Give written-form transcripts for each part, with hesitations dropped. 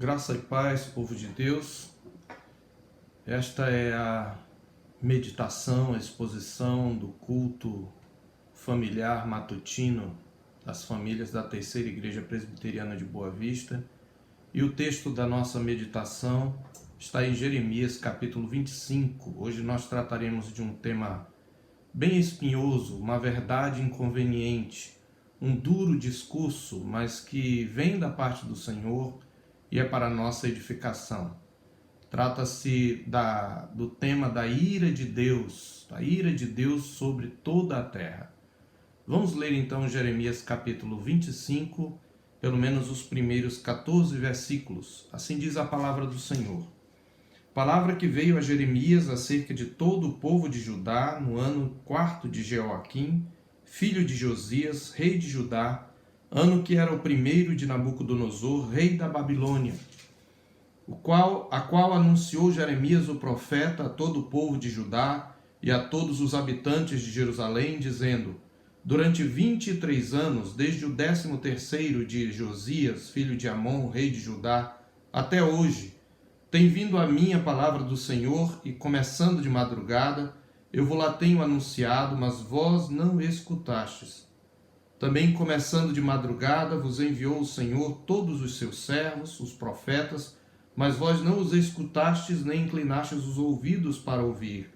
Graça e paz, povo de Deus. Esta é a meditação, a exposição do culto familiar matutino das famílias da Terceira Igreja Presbiteriana de Boa Vista. E o texto da nossa meditação está em Jeremias capítulo 25. Hoje nós trataremos de um tema bem espinhoso, uma verdade inconveniente, um duro discurso, mas que vem da parte do Senhor e é para a nossa edificação. Trata-se do tema da ira de Deus, sobre toda a terra. Vamos ler então Jeremias capítulo 25, pelo menos os primeiros 14 versículos. Assim diz a palavra do Senhor. Palavra que veio a Jeremias acerca de todo o povo de Judá no ano 4º de Jeoaquim, filho de Josias, rei de Judá, ano que era o primeiro de Nabucodonosor, rei da Babilônia, a qual anunciou Jeremias o profeta a todo o povo de Judá e a todos os habitantes de Jerusalém, dizendo: durante 23 anos, desde o 13º de Josias, filho de Amon, rei de Judá, até hoje, tem vindo a mim a palavra do Senhor, e começando de madrugada, eu vou-la tenho anunciado, mas vós não escutastes. Também começando de madrugada vos enviou o Senhor todos os seus servos, os profetas, mas vós não os escutastes nem inclinastes os ouvidos para ouvir.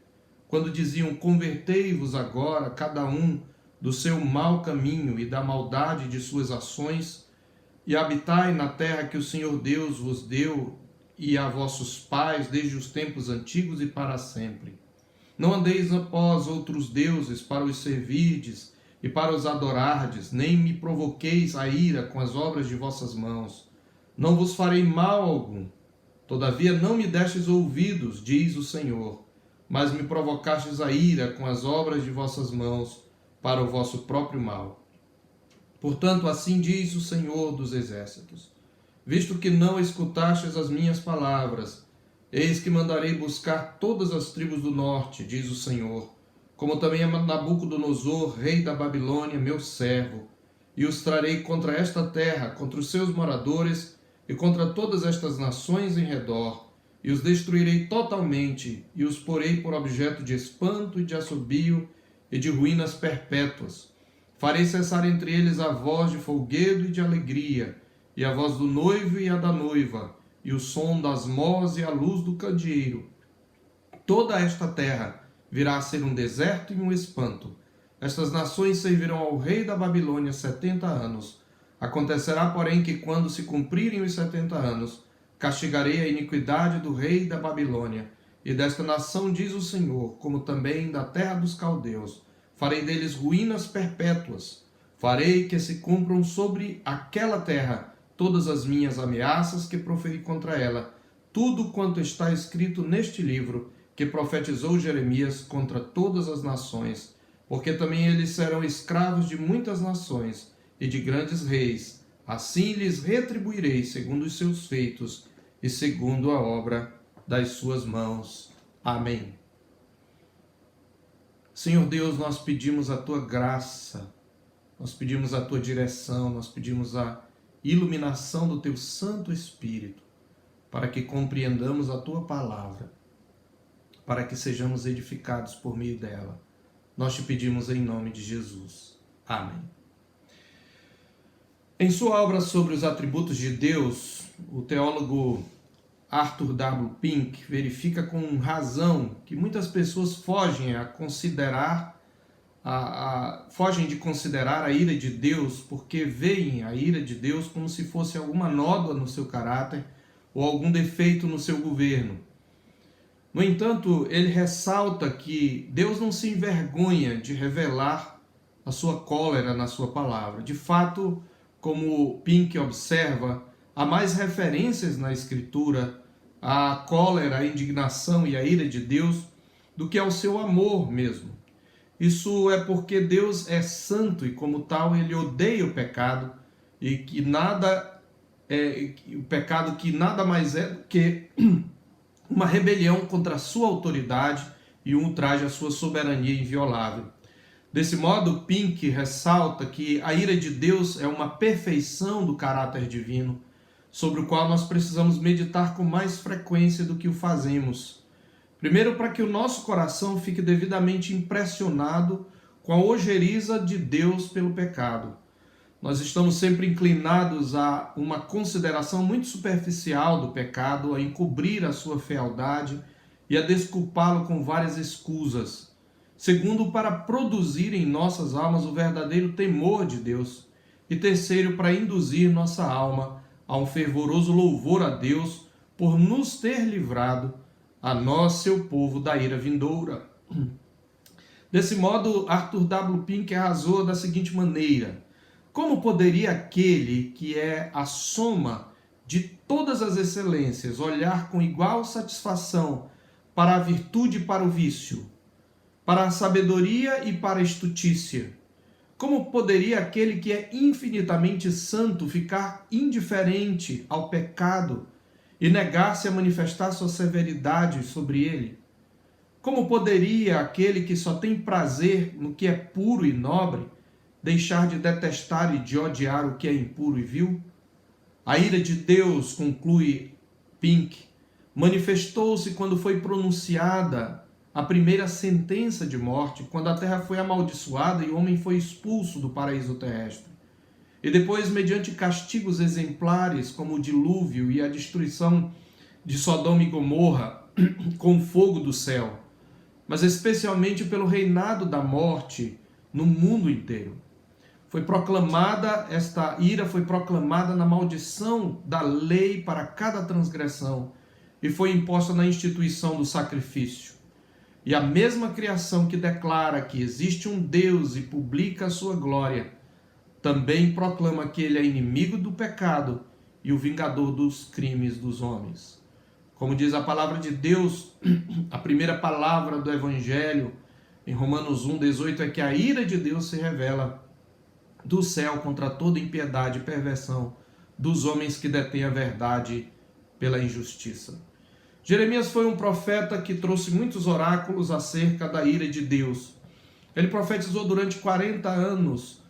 Quando diziam: convertei-vos agora, cada um, do seu mau caminho e da maldade de suas ações, e habitai na terra que o Senhor Deus vos deu e a vossos pais desde os tempos antigos e para sempre. Não andeis após outros deuses para os servirdes e para os adorardes, nem me provoqueis a ira com as obras de vossas mãos. Não vos farei mal algum. Todavia não me destes ouvidos, diz o Senhor, mas me provocastes a ira com as obras de vossas mãos, para o vosso próprio mal. Portanto, assim diz o Senhor dos Exércitos: visto que não escutastes as minhas palavras, eis que mandarei buscar todas as tribos do norte, diz o Senhor, como também a Nabucodonosor, rei da Babilônia, meu servo, e os trarei contra esta terra, contra os seus moradores e contra todas estas nações em redor, e os destruirei totalmente, e os porei por objeto de espanto e de assobio e de ruínas perpétuas. Farei cessar entre eles a voz de folguedo e de alegria, e a voz do noivo e a da noiva, e o som das mós e a luz do candeeiro. Toda esta terra virá a ser um deserto e um espanto. Estas nações servirão ao rei da Babilônia 70 anos. Acontecerá, porém, que quando se cumprirem os 70 anos, castigarei a iniquidade do rei da Babilônia, e desta nação, diz o Senhor, como também da terra dos caldeus. Farei deles ruínas perpétuas. Farei que se cumpram sobre aquela terra todas as minhas ameaças que proferi contra ela, tudo quanto está escrito neste livro, que profetizou Jeremias contra todas as nações, porque também eles serão escravos de muitas nações e de grandes reis. Assim lhes retribuirei segundo os seus feitos e segundo a obra das suas mãos. Amém. Senhor Deus, nós pedimos a tua graça, nós pedimos a tua direção, nós pedimos a iluminação do teu Santo Espírito, para que compreendamos a tua palavra, para que sejamos edificados por meio dela. Nós te pedimos em nome de Jesus. Amém. Em sua obra sobre os atributos de Deus, o teólogo Arthur W. Pink verifica com razão que muitas pessoas fogem de considerar a ira de Deus, porque veem a ira de Deus como se fosse alguma nódoa no seu caráter ou algum defeito no seu governo. No entanto, ele ressalta que Deus não se envergonha de revelar a sua cólera na sua palavra. De fato, como Pink observa, há mais referências na Escritura à cólera, à indignação e à ira de Deus do que ao seu amor mesmo. Isso é porque Deus é santo e, como tal, ele odeia o pecado, e que o pecado que nada mais é do que uma rebelião contra a sua autoridade e um ultraje à sua soberania inviolável. Desse modo, Pink ressalta que a ira de Deus é uma perfeição do caráter divino, sobre o qual nós precisamos meditar com mais frequência do que o fazemos. Primeiro, para que o nosso coração fique devidamente impressionado com a ojeriza de Deus pelo pecado. Nós estamos sempre inclinados a uma consideração muito superficial do pecado, a encobrir a sua fealdade e a desculpá-lo com várias escusas. Segundo, para produzir em nossas almas o verdadeiro temor de Deus. E terceiro, para induzir nossa alma a um fervoroso louvor a Deus por nos ter livrado, a nós, seu povo, da ira vindoura. Desse modo, Arthur W. Pink arrasou da seguinte maneira: como poderia aquele que é a soma de todas as excelências olhar com igual satisfação para a virtude e para o vício, para a sabedoria e para a estutícia? Como poderia aquele que é infinitamente santo ficar indiferente ao pecado e negar-se a manifestar sua severidade sobre ele? Como poderia aquele que só tem prazer no que é puro e nobre deixar de detestar e de odiar o que é impuro e vil? A ira de Deus, conclui Pink, manifestou-se quando foi pronunciada a primeira sentença de morte, quando a terra foi amaldiçoada e o homem foi expulso do paraíso terrestre. E depois, mediante castigos exemplares, como o dilúvio e a destruição de Sodoma e Gomorra com fogo do céu, mas especialmente pelo reinado da morte no mundo inteiro. Esta ira foi proclamada na maldição da lei para cada transgressão e foi imposta na instituição do sacrifício. E a mesma criação que declara que existe um Deus e publica a sua glória, também proclama que ele é inimigo do pecado e o vingador dos crimes dos homens. Como diz a palavra de Deus, a primeira palavra do Evangelho, em Romanos 1,18, é que a ira de Deus se revela do céu contra toda impiedade e perversão dos homens que detêm a verdade pela injustiça. Jeremias foi um profeta que trouxe muitos oráculos acerca da ira de Deus. Ele profetizou durante 40 anos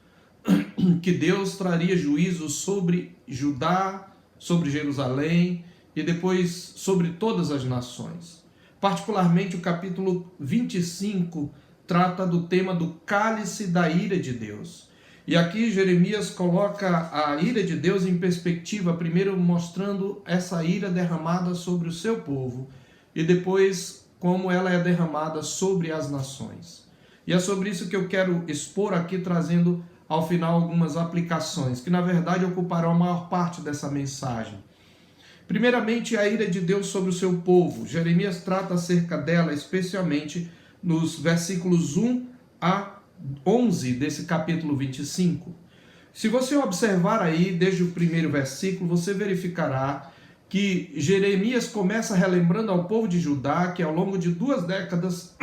que Deus traria juízo sobre Judá, sobre Jerusalém e depois sobre todas as nações. Particularmente o capítulo 25 trata do tema do cálice da ira de Deus. E aqui Jeremias coloca a ira de Deus em perspectiva, primeiro mostrando essa ira derramada sobre o seu povo e depois como ela é derramada sobre as nações. E é sobre isso que eu quero expor aqui, trazendo ao final algumas aplicações, que na verdade ocuparão a maior parte dessa mensagem. Primeiramente, a ira de Deus sobre o seu povo. Jeremias trata acerca dela, especialmente nos versículos 1 a 11 desse capítulo 25. Se você observar aí, desde o primeiro versículo, você verificará que Jeremias começa relembrando ao povo de Judá que ao longo de 2 décadas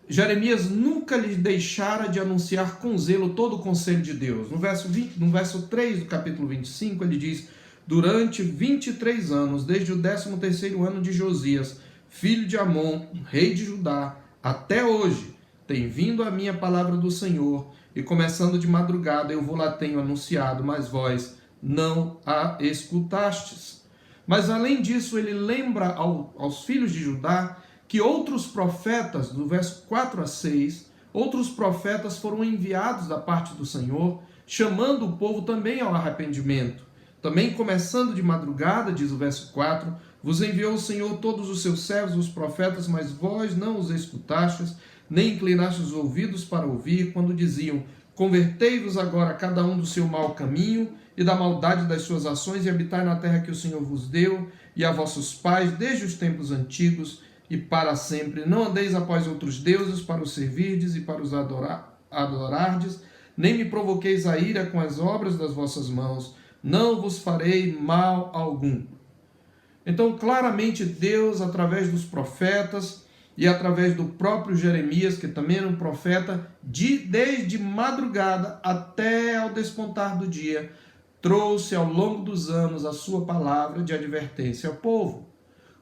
Jeremias nunca lhe deixara de anunciar com zelo todo o conselho de Deus. No verso 3 do capítulo 25, ele diz: durante 23 anos, desde o 13º ano de Josias, filho de Amon, rei de Judá, até hoje, tem vindo a minha palavra do Senhor, e começando de madrugada eu vou lá tenho anunciado, mas vós não a escutastes. Mas além disso, ele lembra aos filhos de Judá que outros profetas, do verso 4 a 6, outros profetas foram enviados da parte do Senhor, chamando o povo também ao arrependimento. Também começando de madrugada, diz o verso 4, vos enviou o Senhor todos os seus servos, os profetas, mas vós não os escutastes, nem inclinastes os ouvidos para ouvir, quando diziam: convertei-vos agora cada um do seu mau caminho e da maldade das suas ações, e habitai na terra que o Senhor vos deu, e a vossos pais, desde os tempos antigos, e para sempre. Não andeis após outros deuses para os servirdes e para os adorardes, nem me provoqueis a ira com as obras das vossas mãos, não vos farei mal algum. Então, claramente, Deus, através dos profetas e através do próprio Jeremias, que também era um profeta, desde madrugada até ao despontar do dia, trouxe ao longo dos anos a sua palavra de advertência ao povo.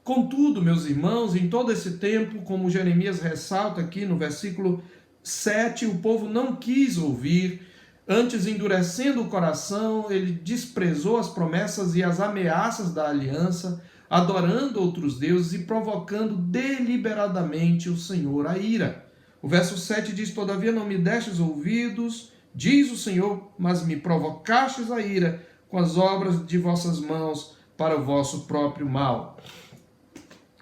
Contudo, meus irmãos, em todo esse tempo, como Jeremias ressalta aqui no versículo 7, o povo não quis ouvir, Antes, endurecendo o coração, ele desprezou as promessas e as ameaças da aliança, adorando outros deuses e provocando deliberadamente o Senhor à ira. O verso 7 diz: todavia não me destes ouvidos, diz o Senhor, mas me provocastes a ira com as obras de vossas mãos para o vosso próprio mal.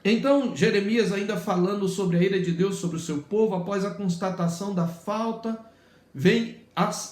Então, Jeremias, ainda falando sobre a ira de Deus sobre o seu povo, após a constatação da falta,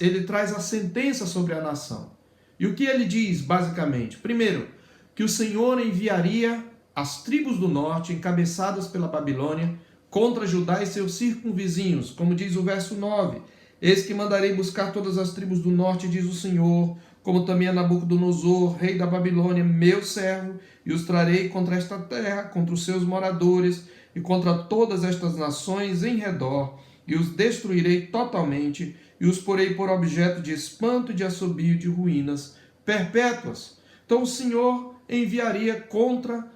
ele traz a sentença sobre a nação. E o que ele diz, basicamente? Primeiro, que o Senhor enviaria as tribos do norte, encabeçadas pela Babilônia, contra Judá e seus circunvizinhos, como diz o verso 9. Eis que mandarei buscar todas as tribos do norte, diz o Senhor, como também a Nabucodonosor, rei da Babilônia, meu servo, e os trarei contra esta terra, contra os seus moradores, e contra todas estas nações em redor, e os destruirei totalmente, e os porei por objeto de espanto e de assobio de ruínas perpétuas. Então o Senhor enviaria contra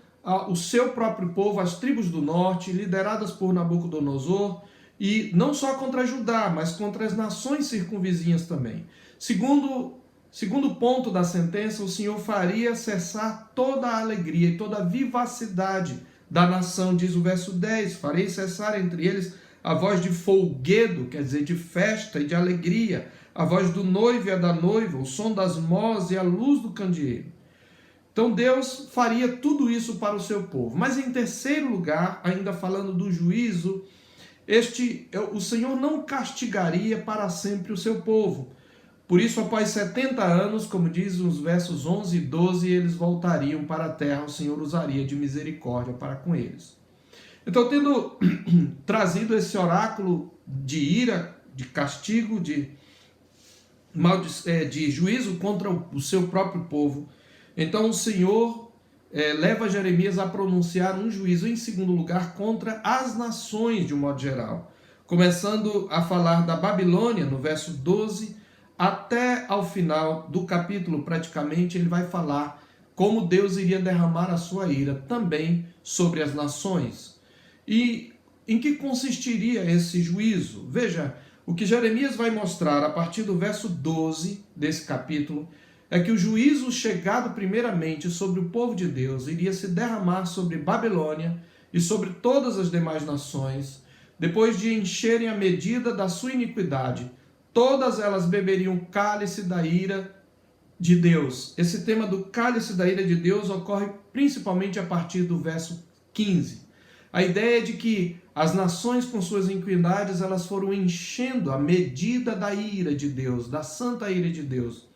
o seu próprio povo, as tribos do norte, lideradas por Nabucodonosor, e não só contra Judá, mas contra as nações circunvizinhas também. Segundo ponto da sentença, o Senhor faria cessar toda a alegria e toda a vivacidade da nação, diz o verso 10, farei cessar entre eles a voz de folguedo, quer dizer, de festa e de alegria, a voz do noivo e a da noiva, o som das mós e a luz do candeeiro. Então Deus faria tudo isso para o seu povo. Mas em terceiro lugar, ainda falando do juízo, o Senhor não castigaria para sempre o seu povo. Por isso, após 70 anos, como diz os versos 11 e 12, eles voltariam para a terra, o Senhor usaria de misericórdia para com eles. Então, tendo trazido esse oráculo de ira, de castigo, de juízo contra o seu próprio povo, então o Senhor leva Jeremias a pronunciar um juízo, em segundo lugar, contra as nações de um modo geral. Começando a falar da Babilônia, no verso 12, até ao final do capítulo, praticamente, ele vai falar como Deus iria derramar a sua ira também sobre as nações. E em que consistiria esse juízo? Veja, o que Jeremias vai mostrar a partir do verso 12 desse capítulo é que o juízo chegado primeiramente sobre o povo de Deus iria se derramar sobre Babilônia e sobre todas as demais nações, depois de encherem a medida da sua iniquidade. Todas elas beberiam o cálice da ira de Deus. Esse tema do cálice da ira de Deus ocorre principalmente a partir do verso 15. A ideia é de que as nações com suas iniquidades, elas foram enchendo a medida da ira de Deus, da santa ira de Deus,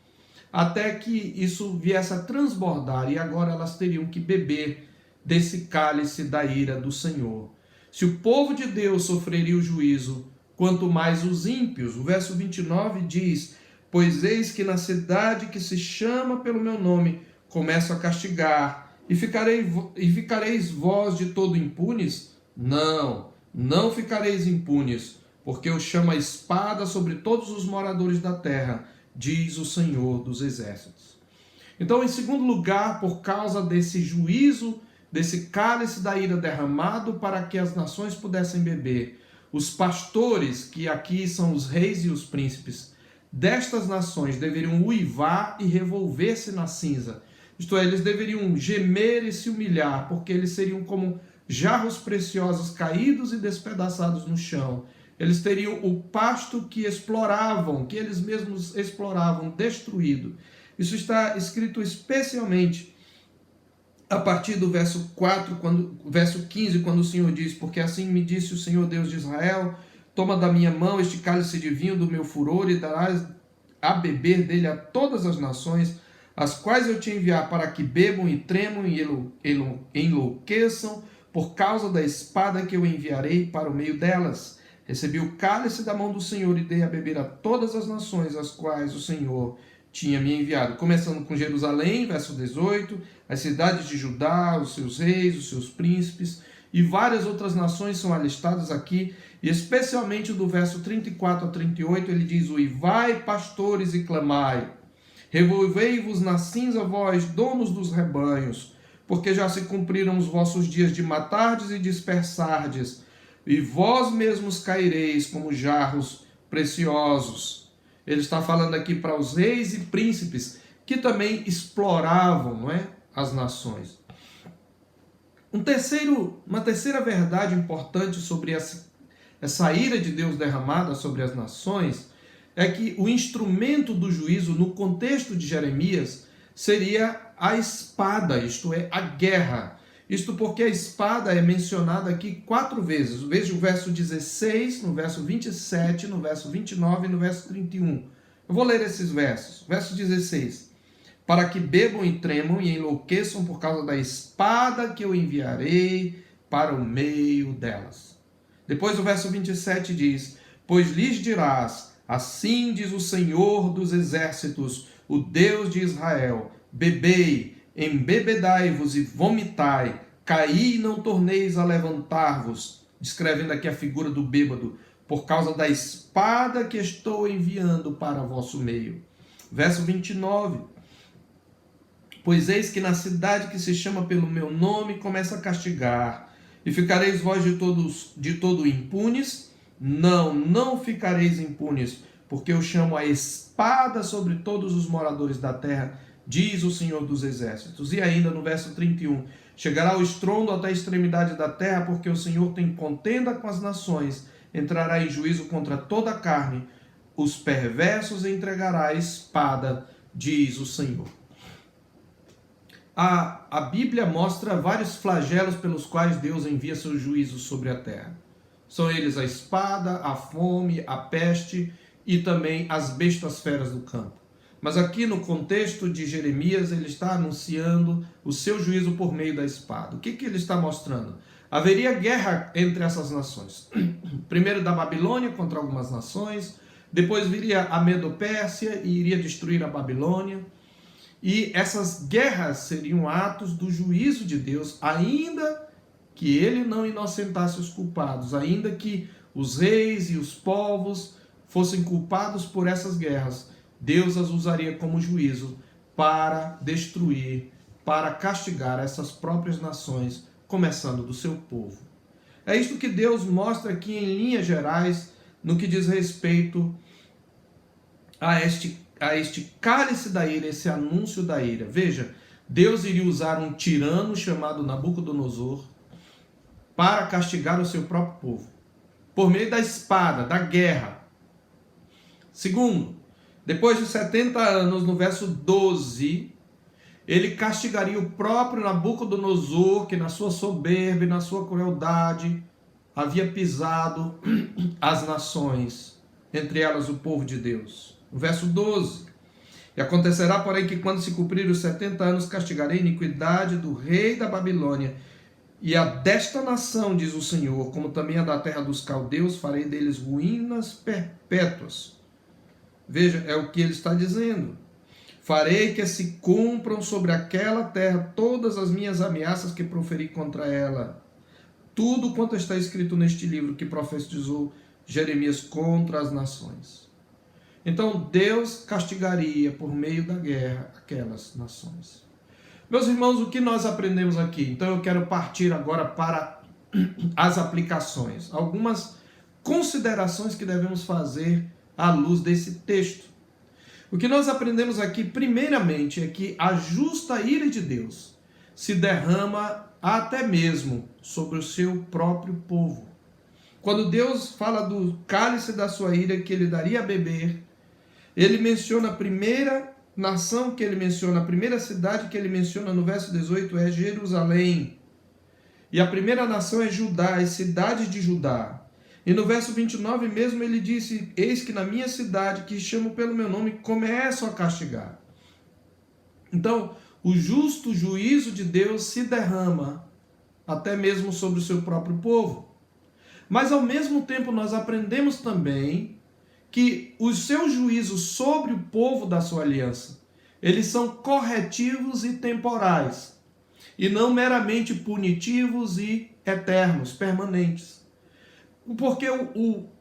até que isso viesse a transbordar e agora elas teriam que beber desse cálice da ira do Senhor. Se o povo de Deus sofreria o juízo, quanto mais os ímpios. O verso 29 diz: pois eis que na cidade que se chama pelo meu nome, começo a castigar, e ficareis vós de todo impunes? Não ficareis impunes, porque eu chamo a espada sobre todos os moradores da terra, diz o Senhor dos Exércitos. Então, em segundo lugar, por causa desse juízo, desse cálice da ira derramado para que as nações pudessem beber, os pastores, que aqui são os reis e os príncipes destas nações, deveriam uivar e revolver-se na cinza. Isto é, eles deveriam gemer e se humilhar, porque eles seriam como jarros preciosos caídos e despedaçados no chão. Eles teriam o pasto que exploravam, que eles mesmos exploravam, destruído. Isso está escrito especialmente a partir do verso 15, quando o Senhor diz: porque assim me disse o Senhor Deus de Israel, toma da minha mão este cálice de vinho do meu furor e darás a beber dele a todas as nações, as quais eu te enviar para que bebam e tremam e enlouqueçam por causa da espada que eu enviarei para o meio delas. Recebi o cálice da mão do Senhor e dei a beber a todas as nações as quais o Senhor tinha me enviado. Começando com Jerusalém, verso 18, as cidades de Judá, os seus reis, os seus príncipes, e várias outras nações são alistadas aqui, e especialmente do verso 34 a 38, ele diz: uivai, pastores, e clamai, revolvei-vos na cinza, vós, donos dos rebanhos, porque já se cumpriram os vossos dias de matardes e dispersardes, e vós mesmos caireis como jarros preciosos. Ele está falando aqui para os reis e príncipes que também exploravam, não é, as nações. Uma terceira verdade importante sobre essa ira de Deus derramada sobre as nações é que o instrumento do juízo no contexto de Jeremias seria a espada, isto é, a guerra. Isto porque a espada é mencionada aqui 4 vezes. Veja o verso 16, no verso 27, no verso 29 e no verso 31. Eu vou ler esses versos. Verso 16. Para que bebam e tremam e enlouqueçam por causa da espada que eu enviarei para o meio delas. Depois o verso 27 diz: pois lhes dirás, assim diz o Senhor dos exércitos, o Deus de Israel, bebei, embebedai-vos e vomitai, caí e não torneis a levantar-vos, descrevendo aqui a figura do bêbado, por causa da espada que estou enviando para o vosso meio. Verso 29, pois eis que na cidade que se chama pelo meu nome começa a castigar, e ficareis vós de todo impunes? Não ficareis impunes, porque eu chamo a espada sobre todos os moradores da terra, diz o Senhor dos exércitos. E ainda no verso 31, chegará o estrondo até a extremidade da terra, porque o Senhor tem contenda com as nações, entrará em juízo contra toda a carne, os perversos entregará a espada, diz o Senhor. A Bíblia mostra vários flagelos pelos quais Deus envia seus juízos sobre a terra. São eles a espada, a fome, a peste e também as bestas feras do campo. Mas aqui no contexto de Jeremias, ele está anunciando o seu juízo por meio da espada. O que ele está mostrando? Haveria guerra entre essas nações. Primeiro da Babilônia contra algumas nações, depois viria a Medo-Pérsia e iria destruir a Babilônia. E essas guerras seriam atos do juízo de Deus, ainda que ele não inocentasse os culpados, ainda que os reis e os povos fossem culpados por essas guerras, Deus as usaria como juízo para destruir, para castigar essas próprias nações, começando do seu povo. É isto que Deus mostra aqui em linhas gerais, no que diz respeito a este cálice da ira, esse anúncio da ira. Veja, Deus iria usar um tirano chamado Nabucodonosor para castigar o seu próprio povo, por meio da espada, da guerra. Segundo, depois de 70 anos, no verso 12, ele castigaria o próprio Nabucodonosor, que na sua soberba e na sua crueldade havia pisado as nações, entre elas o povo de Deus. No verso 12, e acontecerá, porém, que quando se cumprir os 70 anos, castigarei a iniquidade do rei da Babilônia, e a desta nação, diz o Senhor, como também a da terra dos caldeus, farei deles ruínas perpétuas. Veja, é o que ele está dizendo. Farei que se cumpram sobre aquela terra todas as minhas ameaças que proferi contra ela. Tudo quanto está escrito neste livro que profetizou Jeremias contra as nações. Então Deus castigaria por meio da guerra aquelas nações. Meus irmãos, o que nós aprendemos aqui? Então eu quero partir agora para as aplicações. Algumas considerações que devemos fazer à luz desse texto. O que nós aprendemos aqui, primeiramente, é que a justa ira de Deus se derrama até mesmo sobre o seu próprio povo. Quando Deus fala do cálice da sua ira que ele daria a beber, ele menciona a primeira nação que ele menciona, a primeira cidade que ele menciona no verso 18 é Jerusalém. E a primeira nação é Judá, as cidades de Judá. E no verso 29 mesmo ele disse, eis que na minha cidade, que chamo pelo meu nome, começo a castigar. Então, o justo juízo de Deus se derrama até mesmo sobre o seu próprio povo. Mas ao mesmo tempo nós aprendemos também que os seus juízos sobre o povo da sua aliança, eles são corretivos e temporais, e não meramente punitivos e eternos, permanentes. Porque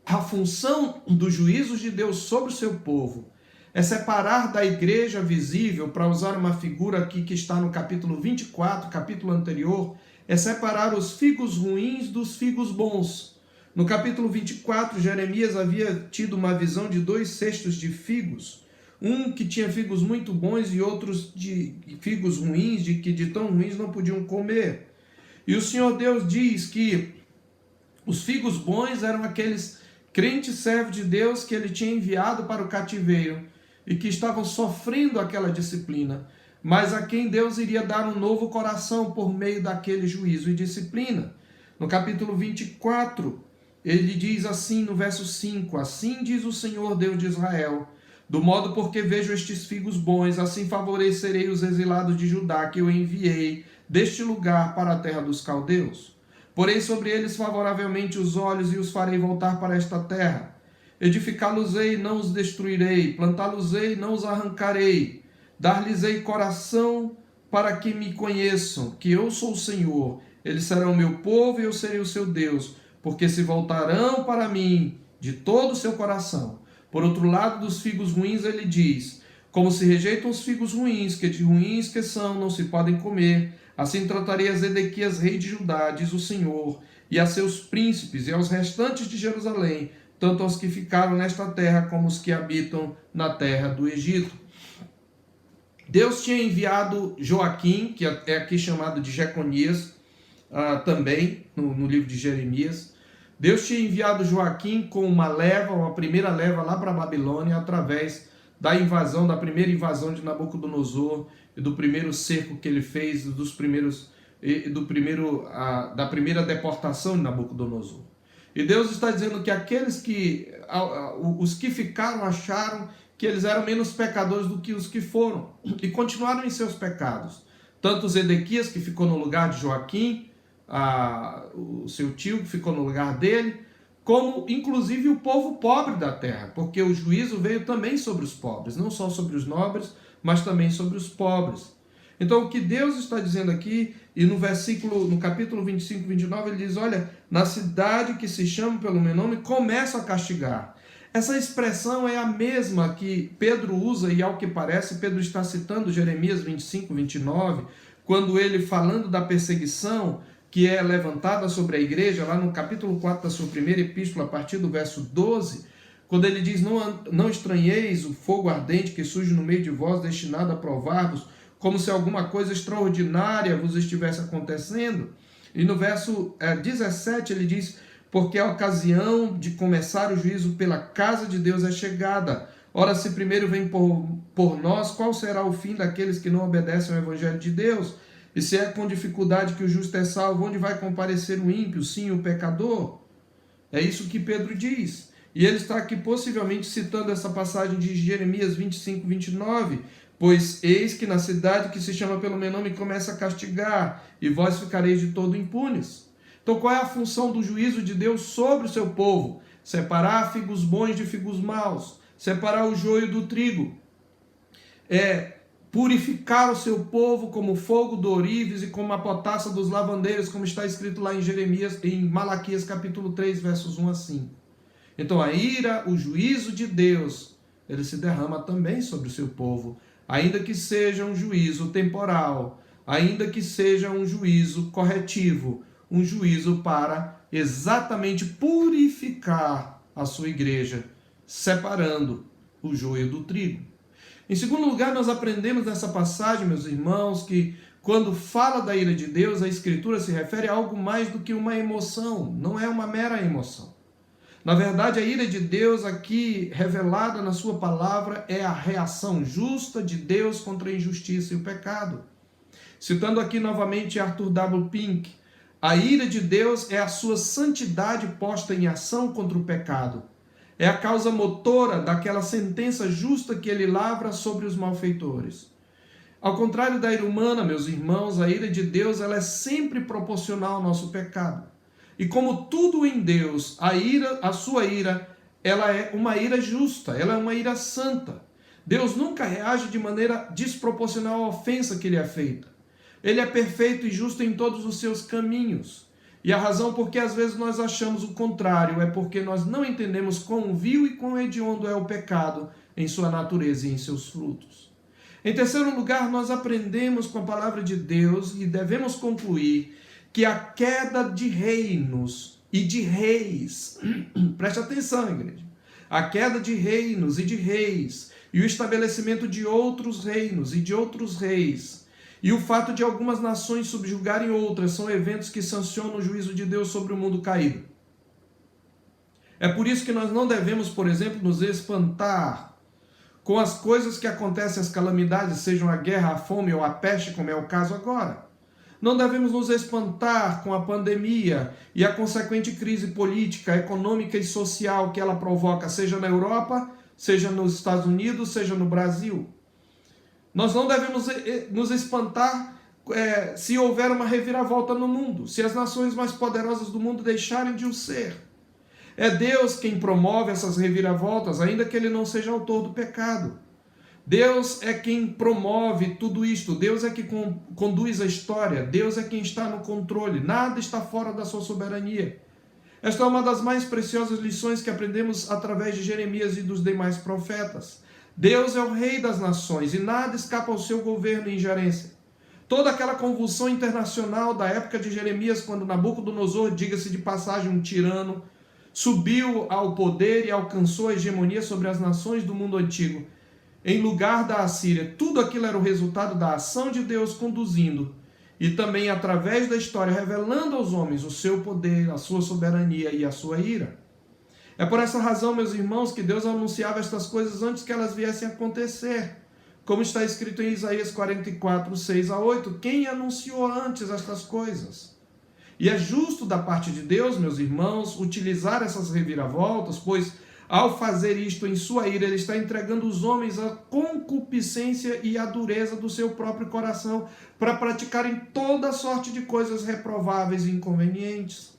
a função dos juízos de Deus sobre o seu povo é separar da igreja visível, para usar uma figura aqui que está no capítulo 24, capítulo anterior, é separar os figos ruins dos figos bons. No capítulo 24, Jeremias havia tido uma visão de 2 cestos de figos, um que tinha figos muito bons e outros de figos ruins, que de tão ruins não podiam comer. E o Senhor Deus diz que os figos bons eram aqueles crentes servos de Deus que ele tinha enviado para o cativeiro e que estavam sofrendo aquela disciplina, mas a quem Deus iria dar um novo coração por meio daquele juízo e disciplina. No capítulo 24, ele diz assim no verso 5, assim diz o Senhor Deus de Israel, do modo porque vejo estes figos bons, assim favorecerei os exilados de Judá que eu enviei deste lugar para a terra dos caldeus. Porei sobre eles favoravelmente os olhos e os farei voltar para esta terra. Edificá-los-ei, não os destruirei, plantá-los-ei, não os arrancarei. Dar-lhes-ei coração para que me conheçam, que eu sou o Senhor. Eles serão meu povo e eu serei o seu Deus, porque se voltarão para mim de todo o seu coração. Por outro lado, dos figos ruins ele diz, como se rejeitam os figos ruins, que de ruins que são não se podem comer, assim tratarei a Zedequias, rei de Judá, diz o Senhor, e a seus príncipes e aos restantes de Jerusalém, tanto aos que ficaram nesta terra como os que habitam na terra do Egito. Deus tinha enviado Joaquim, que é aqui chamado de Jeconias, também no livro de Jeremias. Deus tinha enviado Joaquim com uma primeira leva lá para a Babilônia, através da primeira invasão de Nabucodonosor e do primeiro cerco que ele fez, da primeira deportação de Nabucodonosor. E Deus está dizendo que os que ficaram acharam que eles eram menos pecadores do que os que foram, e continuaram em seus pecados. Tanto Zedequias, que ficou no lugar de Joaquim, o seu tio, que ficou no lugar dele, como inclusive o povo pobre da terra, porque o juízo veio também sobre os pobres, não só sobre os nobres, mas também sobre os pobres. Então o que Deus está dizendo aqui, e no capítulo 25, 29, ele diz, olha, na cidade que se chama pelo meu nome, começo a castigar. Essa expressão é a mesma que Pedro usa, e ao que parece, Pedro está citando Jeremias 25, 29, quando ele, falando da perseguição que é levantada sobre a igreja, lá no capítulo 4 da sua primeira epístola, a partir do verso 12, quando ele diz, não estranheis o fogo ardente que surge no meio de vós, destinado a provar-vos, como se alguma coisa extraordinária vos estivesse acontecendo. E no verso 17 ele diz, porque a ocasião de começar o juízo pela casa de Deus é chegada. Ora, se primeiro vem por nós, qual será o fim daqueles que não obedecem ao evangelho de Deus? E se é com dificuldade que o justo é salvo, onde vai comparecer o ímpio, sim, o pecador? É isso que Pedro diz. E ele está aqui possivelmente citando essa passagem de Jeremias 25, 29. Pois eis que na cidade que se chama pelo meu nome começa a castigar, e vós ficareis de todo impunes. Então qual é a função do juízo de Deus sobre o seu povo? Separar figos bons de figos maus, separar o joio do trigo. Purificar o seu povo como fogo do ourives e como a potassa dos lavandeiros, como está escrito lá em Malaquias capítulo 3, versos 1 a 5. Então a ira, o juízo de Deus, ele se derrama também sobre o seu povo, ainda que seja um juízo temporal, ainda que seja um juízo corretivo, um juízo para exatamente purificar a sua igreja, separando o joio do trigo. Em segundo lugar, nós aprendemos nessa passagem, meus irmãos, que quando fala da ira de Deus, a Escritura se refere a algo mais do que uma emoção, não é uma mera emoção. Na verdade, a ira de Deus aqui revelada na sua palavra é a reação justa de Deus contra a injustiça e o pecado. Citando aqui novamente Arthur W. Pink, a ira de Deus é a sua santidade posta em ação contra o pecado. É a causa motora daquela sentença justa que ele lavra sobre os malfeitores. Ao contrário da ira humana, meus irmãos, a ira de Deus ela é sempre proporcional ao nosso pecado. E como tudo em Deus, a sua ira, ela é uma ira justa, ela é uma ira santa. Deus nunca reage de maneira desproporcional à ofensa que lhe é feita. Ele é perfeito e justo em todos os seus caminhos. E a razão por que às vezes nós achamos o contrário é porque nós não entendemos quão vil e quão hediondo é o pecado em sua natureza e em seus frutos. Em terceiro lugar, nós aprendemos com a palavra de Deus e devemos concluir que a queda de reinos e de reis. Preste atenção, igreja. A queda de reinos e de reis, e o estabelecimento de outros reinos e de outros reis, e o fato de algumas nações subjugarem outras, são eventos que sancionam o juízo de Deus sobre o mundo caído. É por isso que nós não devemos, por exemplo, nos espantar com as coisas que acontecem, as calamidades, sejam a guerra, a fome ou a peste, como é o caso agora. Não devemos nos espantar com a pandemia e a consequente crise política, econômica e social que ela provoca, seja na Europa, seja nos Estados Unidos, seja no Brasil. Nós não devemos nos espantar se houver uma reviravolta no mundo, se as nações mais poderosas do mundo deixarem de o ser. É Deus quem promove essas reviravoltas, ainda que Ele não seja autor do pecado. Deus é quem promove tudo isto, Deus é quem conduz a história, Deus é quem está no controle, nada está fora da sua soberania. Esta é uma das mais preciosas lições que aprendemos através de Jeremias e dos demais profetas. Deus é o rei das nações e nada escapa ao seu governo e ingerência. Toda aquela convulsão internacional da época de Jeremias, quando Nabucodonosor, diga-se de passagem, um tirano, subiu ao poder e alcançou a hegemonia sobre as nações do mundo antigo, em lugar da Assíria. Tudo aquilo era o resultado da ação de Deus conduzindo e também através da história revelando aos homens o seu poder, a sua soberania e a sua ira. É por essa razão, meus irmãos, que Deus anunciava estas coisas antes que elas viessem a acontecer. Como está escrito em Isaías 44, 6 a 8, quem anunciou antes estas coisas? E é justo da parte de Deus, meus irmãos, utilizar essas reviravoltas, pois ao fazer isto em sua ira, Ele está entregando os homens à concupiscência e à dureza do seu próprio coração, para praticarem toda sorte de coisas reprováveis e inconvenientes.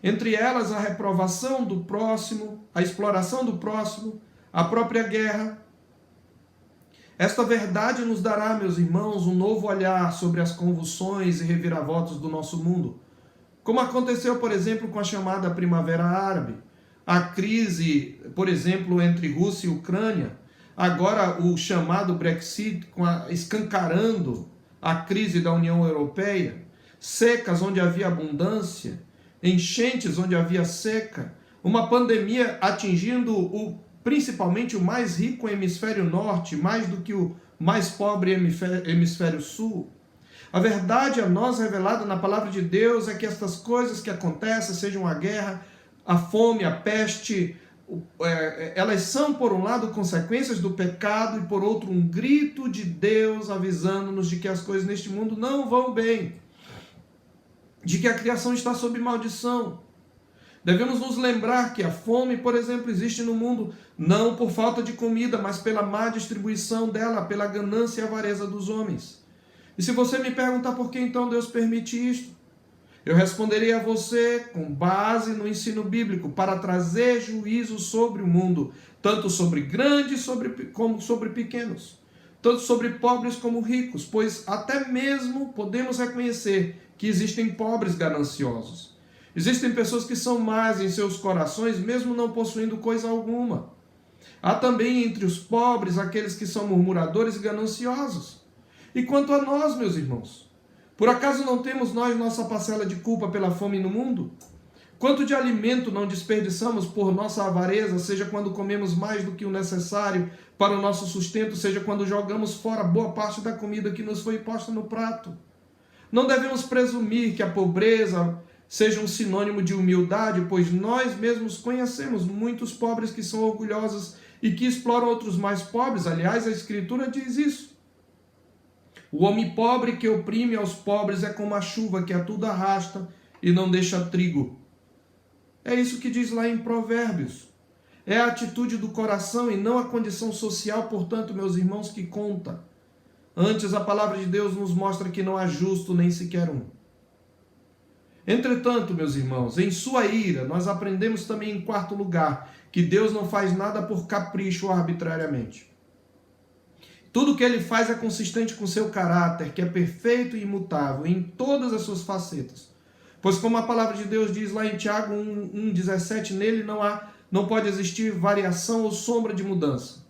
Entre elas, a reprovação do próximo, a exploração do próximo, a própria guerra. Esta verdade nos dará, meus irmãos, um novo olhar sobre as convulsões e reviravoltas do nosso mundo. Como aconteceu, por exemplo, com a chamada Primavera Árabe, a crise, por exemplo, entre Rússia e Ucrânia, agora o chamado Brexit, escancarando a crise da União Europeia, secas onde havia abundância, enchentes onde havia seca, uma pandemia atingindo principalmente o mais rico hemisfério norte, mais do que o mais pobre hemisfério sul. A verdade a nós revelada na palavra de Deus é que estas coisas que acontecem, sejam a guerra, a fome, a peste, elas são, por um lado, consequências do pecado e, por outro, um grito de Deus avisando-nos de que as coisas neste mundo não vão bem, de que a criação está sob maldição. Devemos nos lembrar que a fome, por exemplo, existe no mundo não por falta de comida, mas pela má distribuição dela, pela ganância e avareza dos homens. E se você me perguntar por que então Deus permite isto, eu responderei a você com base no ensino bíblico, para trazer juízo sobre o mundo, tanto sobre grandes como sobre pequenos, tanto sobre pobres como ricos, pois até mesmo podemos reconhecer que existem pobres gananciosos. Existem pessoas que são más em seus corações, mesmo não possuindo coisa alguma. Há também entre os pobres aqueles que são murmuradores e gananciosos. E quanto a nós, meus irmãos, por acaso não temos nós nossa parcela de culpa pela fome no mundo? Quanto de alimento não desperdiçamos por nossa avareza, seja quando comemos mais do que o necessário para o nosso sustento, seja quando jogamos fora boa parte da comida que nos foi posta no prato? Não devemos presumir que a pobreza seja um sinônimo de humildade, pois nós mesmos conhecemos muitos pobres que são orgulhosos e que exploram outros mais pobres. Aliás, a Escritura diz isso. O homem pobre que oprime aos pobres é como a chuva que a tudo arrasta e não deixa trigo. É isso que diz lá em Provérbios. É a atitude do coração e não a condição social, portanto, meus irmãos, que conta. Antes, a palavra de Deus nos mostra que não há justo nem sequer um. Entretanto, meus irmãos, em sua ira, nós aprendemos também, em quarto lugar, que Deus não faz nada por capricho ou arbitrariamente. Tudo que Ele faz é consistente com seu caráter, que é perfeito e imutável em todas as suas facetas. Pois como a palavra de Deus diz lá em Tiago 1,17, nele não pode existir variação ou sombra de mudança.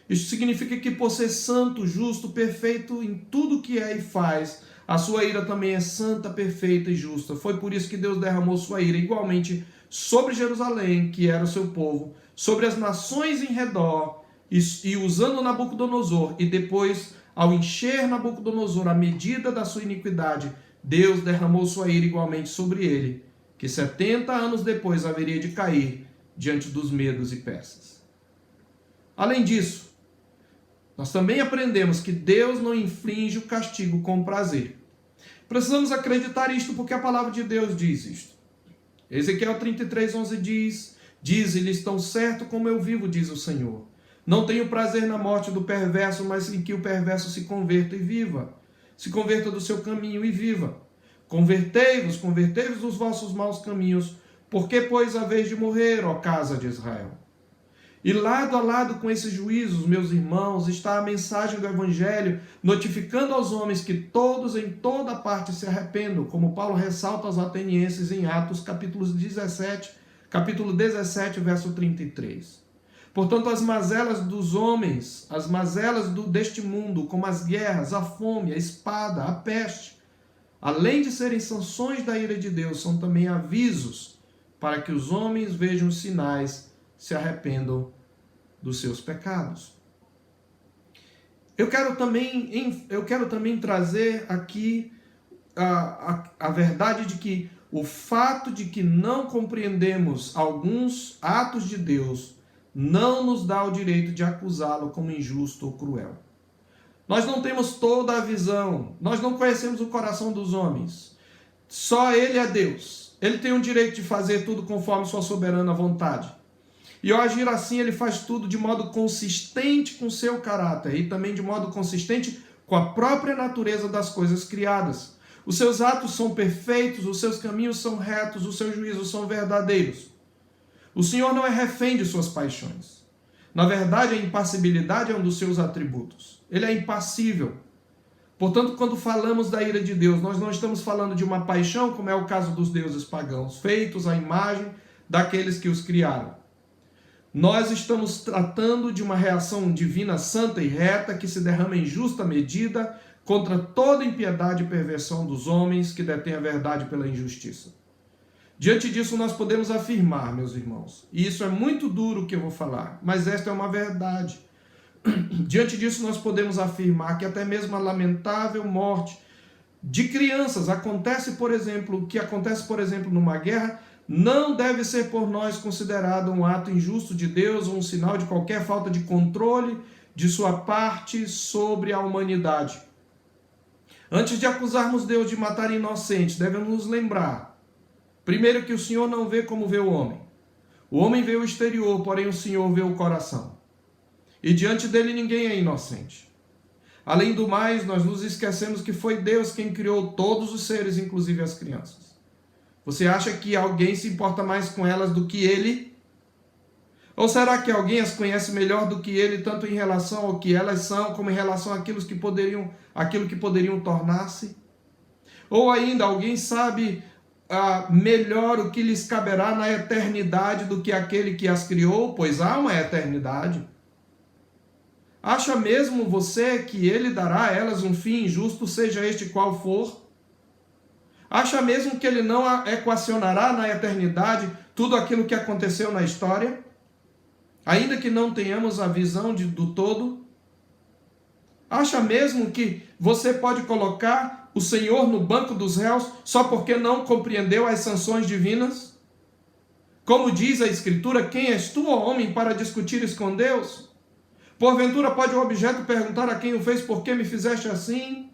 Isso significa que por ser santo, justo, perfeito em tudo que é e faz, A sua ira também é santa, perfeita e justa. Foi por isso que Deus derramou sua ira igualmente sobre Jerusalém, que era o seu povo, sobre as nações em redor, e usando Nabucodonosor, e depois, ao encher Nabucodonosor a medida da sua iniquidade, Deus derramou sua ira igualmente sobre ele, que 70 anos depois haveria de cair diante dos medos e persas. Além disso, nós também aprendemos que Deus não inflige o castigo com prazer. Precisamos acreditar isto porque a palavra de Deus diz isto. Ezequiel 33:11 diz: Dize-lhes tão certo como eu vivo, diz o Senhor. Não tenho prazer na morte do perverso, mas em que o perverso se converta e viva. Se converta do seu caminho e viva. Convertei-vos dos vossos maus caminhos, porque, pois, a vez de morrer, ó casa de Israel. E lado a lado com esses juízos, meus irmãos, está a mensagem do Evangelho, notificando aos homens que todos em toda parte se arrependam, como Paulo ressalta aos atenienses em Atos, capítulo 17, verso 33. Portanto, as mazelas dos homens, as mazelas deste mundo, como as guerras, a fome, a espada, a peste, além de serem sanções da ira de Deus, são também avisos para que os homens vejam os sinais, se arrependam dos seus pecados. Eu quero também trazer aqui a verdade de que o fato de que não compreendemos alguns atos de Deus não nos dá o direito de acusá-lo como injusto ou cruel. Nós não temos toda a visão, nós não conhecemos o coração dos homens. Só Ele é Deus. Ele tem o direito de fazer tudo conforme sua soberana vontade. E ao agir assim, ele faz tudo de modo consistente com seu caráter e também de modo consistente com a própria natureza das coisas criadas. Os seus atos são perfeitos, os seus caminhos são retos, os seus juízos são verdadeiros. O Senhor não é refém de suas paixões. Na verdade, a impassibilidade é um dos seus atributos. Ele é impassível. Portanto, quando falamos da ira de Deus, nós não estamos falando de uma paixão, como é o caso dos deuses pagãos, feitos à imagem daqueles que os criaram. Nós estamos tratando de uma reação divina santa e reta que se derrama em justa medida contra toda impiedade e perversão dos homens que detêm a verdade pela injustiça. Diante disso nós podemos afirmar, meus irmãos, e isso é muito duro o que eu vou falar, mas esta é uma verdade. Diante disso nós podemos afirmar que até mesmo a lamentável morte de crianças que acontece, por exemplo, numa guerra, não deve ser por nós considerado um ato injusto de Deus ou um sinal de qualquer falta de controle de sua parte sobre a humanidade. Antes de acusarmos Deus de matar inocentes, devemos nos lembrar, primeiro, que o Senhor não vê como vê o homem. O homem vê o exterior, porém o Senhor vê o coração. E diante dele ninguém é inocente. Além do mais, nós nos esquecemos que foi Deus quem criou todos os seres, inclusive as crianças. Você acha que alguém se importa mais com elas do que ele? Ou será que alguém as conhece melhor do que ele, tanto em relação ao que elas são, como em relação àquilo que poderiam tornar-se? Ou ainda, alguém sabe melhor o que lhes caberá na eternidade do que aquele que as criou? Pois há uma eternidade. Acha mesmo você que ele dará a elas um fim injusto, seja este qual for? Acha mesmo que ele não equacionará na eternidade tudo aquilo que aconteceu na história? Ainda que não tenhamos a visão do todo? Acha mesmo que você pode colocar o Senhor no banco dos réus só porque não compreendeu as sanções divinas? Como diz a Escritura, quem és tu, ó homem, para discutires com Deus? Porventura pode o objeto perguntar a quem o fez, por que me fizeste assim?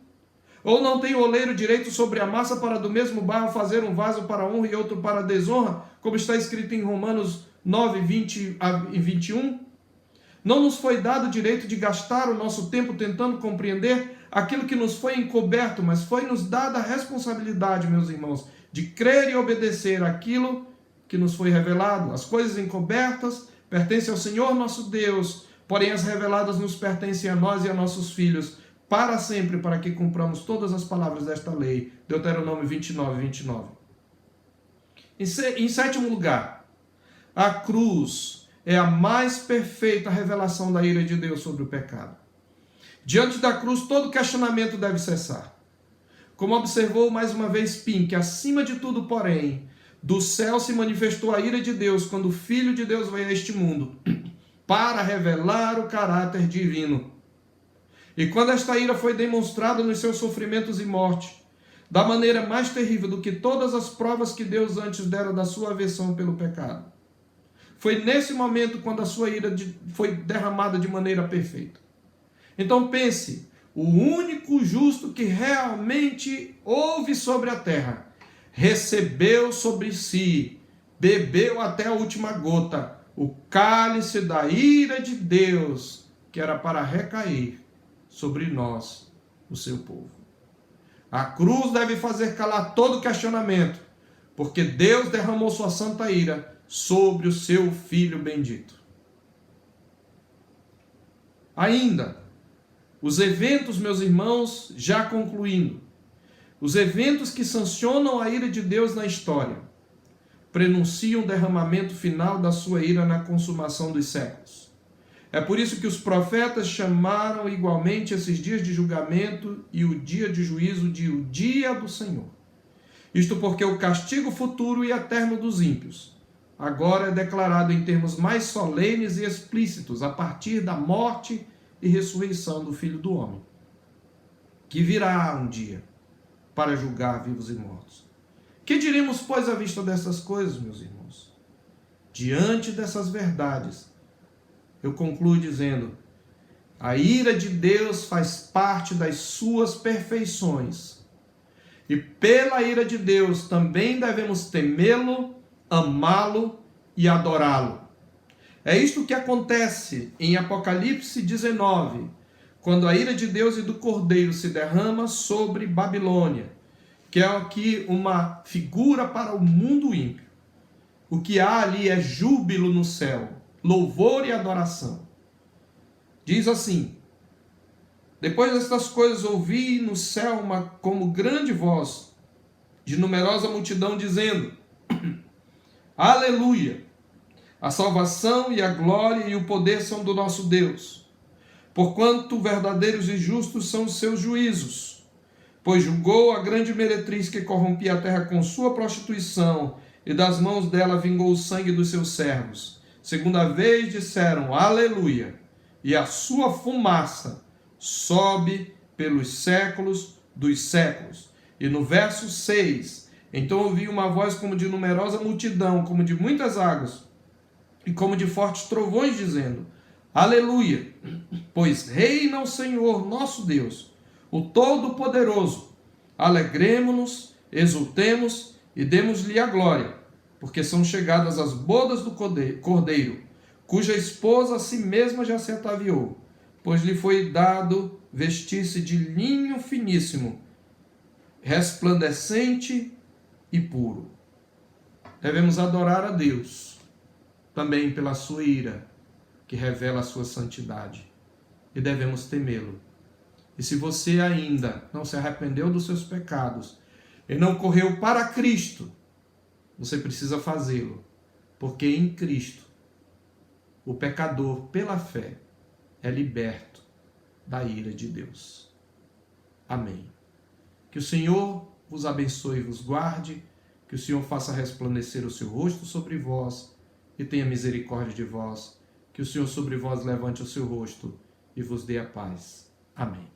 Ou não tem o oleiro direito sobre a massa para do mesmo barro fazer um vaso para honra e outro para desonra, como está escrito em Romanos 9, 20 e 21? Não nos foi dado o direito de gastar o nosso tempo tentando compreender aquilo que nos foi encoberto, mas foi nos dada a responsabilidade, meus irmãos, de crer e obedecer aquilo que nos foi revelado. As coisas encobertas pertencem ao Senhor nosso Deus, porém as reveladas nos pertencem a nós e a nossos filhos, para sempre, para que cumpramos todas as palavras desta lei. Deuteronômio 29, 29. Em sétimo lugar, a cruz é a mais perfeita revelação da ira de Deus sobre o pecado. Diante da cruz, todo questionamento deve cessar. Como observou mais uma vez Pink, acima de tudo, porém, do céu se manifestou a ira de Deus quando o Filho de Deus veio a este mundo, para revelar o caráter divino. E quando esta ira foi demonstrada nos seus sofrimentos e morte, da maneira mais terrível do que todas as provas que Deus antes dera da sua aversão pelo pecado, foi nesse momento quando a sua ira foi derramada de maneira perfeita. Então pense, o único justo que realmente houve sobre a terra, recebeu sobre si, bebeu até a última gota, o cálice da ira de Deus, que era para recair sobre nós, o seu povo. A cruz deve fazer calar todo questionamento, porque Deus derramou sua santa ira sobre o seu Filho bendito. Ainda, os eventos, meus irmãos, já concluindo, os eventos que sancionam a ira de Deus na história, prenunciam o derramamento final da sua ira na consumação dos séculos. É por isso que os profetas chamaram igualmente esses dias de julgamento e o dia de juízo de o dia do Senhor. Isto porque o castigo futuro e eterno dos ímpios agora é declarado em termos mais solenes e explícitos a partir da morte e ressurreição do Filho do Homem, que virá um dia para julgar vivos e mortos. Que diremos, pois, à vista dessas coisas, meus irmãos? Diante dessas verdades, eu concluo dizendo: a ira de Deus faz parte das suas perfeições. E pela ira de Deus também devemos temê-lo, amá-lo e adorá-lo. É isto que acontece em Apocalipse 19, quando a ira de Deus e do Cordeiro se derrama sobre Babilônia, que é aqui uma figura para o mundo ímpio. O que há ali é júbilo no céu, louvor e adoração. Diz assim: depois destas coisas ouvi no céu como grande voz de numerosa multidão dizendo: Aleluia! A salvação e a glória e o poder são do nosso Deus, porquanto verdadeiros e justos são os seus juízos, pois julgou a grande meretriz que corrompia a terra com sua prostituição, e das mãos dela vingou o sangue dos seus servos. Segunda vez disseram Aleluia, e a sua fumaça sobe pelos séculos dos séculos. E no verso 6, então ouvi uma voz como de numerosa multidão, como de muitas águas, e como de fortes trovões, dizendo: Aleluia, pois reina o Senhor nosso Deus, o Todo-Poderoso. Alegremo-nos, exultemos e demos-lhe a glória, porque são chegadas as bodas do Cordeiro, cuja esposa a si mesma já se ataviou, pois lhe foi dado vestir-se de linho finíssimo, resplandecente e puro. Devemos adorar a Deus também pela sua ira, que revela a sua santidade, e devemos temê-lo. E se você ainda não se arrependeu dos seus pecados e não correu para Cristo, você precisa fazê-lo, porque em Cristo o pecador, pela fé, é liberto da ira de Deus. Amém. Que o Senhor vos abençoe e vos guarde, que o Senhor faça resplandecer o seu rosto sobre vós e tenha misericórdia de vós, que o Senhor sobre vós levante o seu rosto e vos dê a paz. Amém.